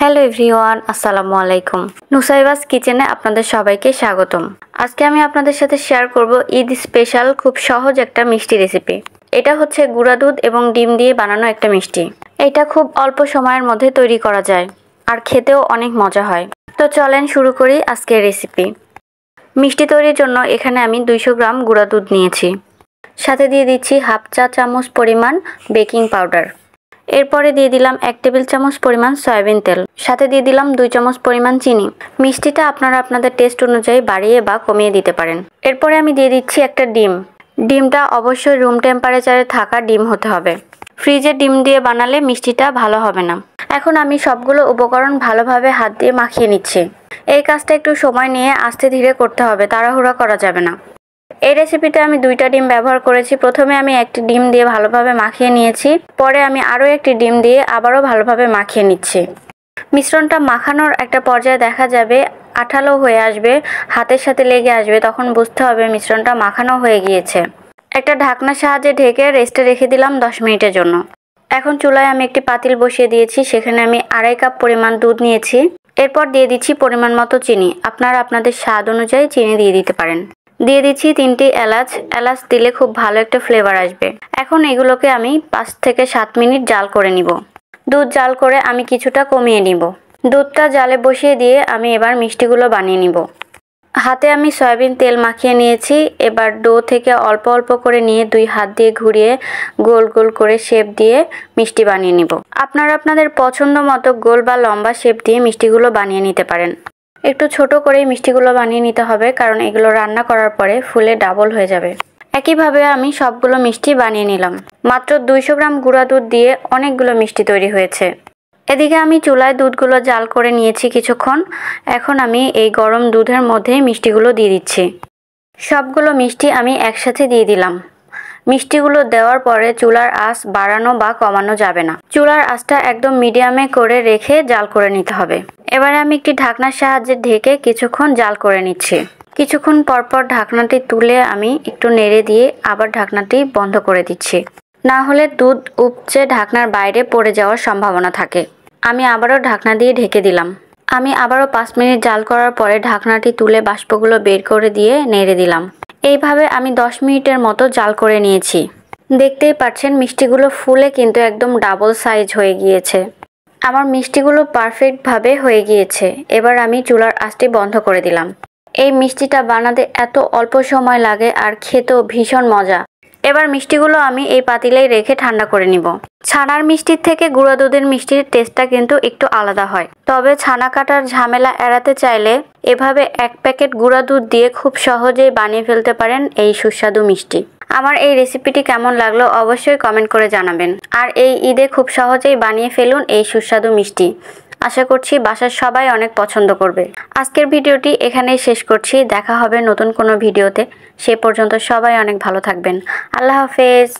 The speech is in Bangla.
হ্যালো এভরিওয়ান, আসসালামু আলাইকুম। নুসাইবাস কিচেনে আপনাদের সবাইকে স্বাগতম। আজকে আমি আপনাদের সাথে শেয়ার করব ঈদ স্পেশাল খুব সহজ একটা মিষ্টি রেসিপি। এটা হচ্ছে গুঁড়া দুধ এবং ডিম দিয়ে বানানো একটা মিষ্টি। এটা খুব অল্প সময়ের মধ্যে তৈরি করা যায় আর খেতেও অনেক মজা হয়। তো চলেন শুরু করি আজকের রেসিপি। মিষ্টি তৈরির জন্য এখানে আমি 200 গ্রাম গুঁড়া দুধ নিয়েছি। সাথে দিয়ে দিচ্ছি হাফ চা চামচ পরিমাণ বেকিং পাউডার। এরপরে দিয়ে দিলাম 1 টেবিল চামচ পরিমাণ সয়াবিন তেল। সাথে দিয়ে দিলাম 2 চামচ পরিমাণ চিনি। মিষ্টিটা আপনারা আপনাদের টেস্ট অনুযায়ী বাড়িয়ে বা কমিয়ে দিতে পারেন। এরপরে আমি দিয়ে দিচ্ছি একটা ডিম। ডিমটা অবশ্যই রুম টেম্পারেচারে থাকা ডিম হতে হবে। ফ্রিজের ডিম দিয়ে বানালে মিষ্টিটা ভালো হবে না। এখন আমি সবগুলো উপকরণ ভালোভাবে হাত দিয়ে মাখিয়ে নিচ্ছি। এই কাজটা একটু সময় নিয়ে আস্তে ধীরে করতে হবে, তাড়াহুড়া করা যাবে না। এই রেসিপিতে আমি 2টা ডিম ব্যবহার করেছি। প্রথমে আমি একটি ডিম দিয়ে ভালোভাবে মাখিয়ে নিয়েছি, পরে আমি আরও একটি ডিম দিয়ে আবারও ভালোভাবে মাখিয়ে নিচ্ছি। মিশ্রণটা মাখানোর একটা পর্যায়ে দেখা যাবে আঠালো হয়ে আসবে, হাতের সাথে লেগে আসবে, তখন বুঝতে হবে মিশ্রণটা মাখানো হয়ে গিয়েছে। একটা ঢাকনার সাহায্যে ঢেকে রেস্টে রেখে দিলাম 10 মিনিটের জন্য। এখন চুলায় আমি একটি পাতিল বসিয়ে দিয়েছি, সেখানে আমি 2.5 কাপ পরিমাণ দুধ নিয়েছি। এরপর দিয়ে দিচ্ছি পরিমাণ মতো চিনি। আপনারা আপনাদের স্বাদ অনুযায়ী চিনি দিয়ে দিতে পারেন। দিয়ে দিচ্ছি 3টি এলাচ। এলাচ দিলে খুব ভালো একটা ফ্লেভার আসবে। এখন এগুলোকে আমি 5 থেকে 7 মিনিট জাল করে নিব। দুধ জাল করে আমি কিছুটা কমিয়ে নিব। দুধটা জালে বসিয়ে দিয়ে আমি এবার মিষ্টিগুলো বানিয়ে নিব। হাতে আমি সয়াবিন তেল মাখিয়ে নিয়েছি। এবার ডো থেকে অল্প অল্প করে নিয়ে 2 হাত দিয়ে ঘুরিয়ে গোল গোল করে শেপ দিয়ে মিষ্টি বানিয়ে নিব। আপনারা আপনাদের পছন্দ মতো গোল বা লম্বা শেপ দিয়ে মিষ্টিগুলো বানিয়ে নিতে পারেন। একটু ছোট করেই মিষ্টিগুলো বানিয়ে নিতে হবে, কারণ এগুলো রান্না করার পরে ফুলে ডাবল হয়ে যাবে। একইভাবে আমি সবগুলো মিষ্টি বানিয়ে নিলাম। মাত্র 200 গ্রাম গুঁড়া দুধ দিয়ে অনেকগুলো মিষ্টি তৈরি হয়েছে। এদিকে আমি চুলায় দুধগুলো জাল করে নিয়েছি কিছুক্ষণ। এখন আমি এই গরম দুধের মধ্যে মিষ্টিগুলো দিয়ে দিচ্ছি। সবগুলো মিষ্টি আমি একসাথে দিয়ে দিলাম। মিষ্টিগুলো দেওয়ার পরে চুলার আঁচ বাড়ানো বা কমানো যাবে না। চুলার আঁচটা একদম মিডিয়ামে করে রেখে জাল করে নিতে হবে। এবারে আমি একটি ঢাকনার সাহায্যে ঢেকে কিছুক্ষণ জাল করে নিচ্ছি। কিছুক্ষণ পরপর ঢাকনাটি তুলে আমি একটু নেড়ে দিয়ে আবার ঢাকনাটি বন্ধ করে দিচ্ছি। না হলে দুধ উপচে ঢাকনার বাইরে পড়ে যাওয়ার সম্ভাবনা থাকে। আমি আবারও ঢাকনা দিয়ে ঢেকে দিলাম। আমি আবারও 5 মিনিট জাল করার পরে ঢাকনাটি তুলে বাষ্পগুলো বের করে দিয়ে নেড়ে দিলাম। এইভাবে আমি 10 মিনিটের মতো জাল করে নিয়েছি। দেখতেই পাচ্ছেন মিষ্টিগুলো ফুলে কিন্তু একদম ডাবল সাইজ হয়ে গিয়েছে। আমার মিষ্টিগুলো পারফেক্টভাবে হয়ে গিয়েছে। এবার আমি চুলার আঁচটি বন্ধ করে দিলাম। এই মিষ্টিটা বানাতে এত অল্প সময় লাগে আর খেতেও ভীষণ মজা। এবার মিষ্টিগুলো আমি এই পাতিলেই রেখে ঠান্ডা করে নিব। ছানার মিষ্টির থেকে গুঁড়া দুধের মিষ্টির টেস্টটা কিন্তু একটু আলাদা হয়। তবে ছানা কাটার ঝামেলা এড়াতে চাইলে এভাবে 1 প্যাকেট গুঁড়া দুধ দিয়ে খুব সহজেই বানিয়ে ফেলতে পারেন এই সুস্বাদু মিষ্টি। আমার এই রেসিপিটি কেমন লাগলো অবশ্যই কমেন্ট করে জানাবেন। আর এই ঈদে খুব সহজেই বানিয়ে ফেলুন এই সুস্বাদু মিষ্টি। আশা করছি বাসার সবাই অনেক পছন্দ করবে। আজকের ভিডিওটি এখানেই শেষ করছি। দেখা হবে নতুন কোনো ভিডিওতে। সে পর্যন্ত সবাই অনেক ভালো থাকবেন। আল্লাহ হাফেজ।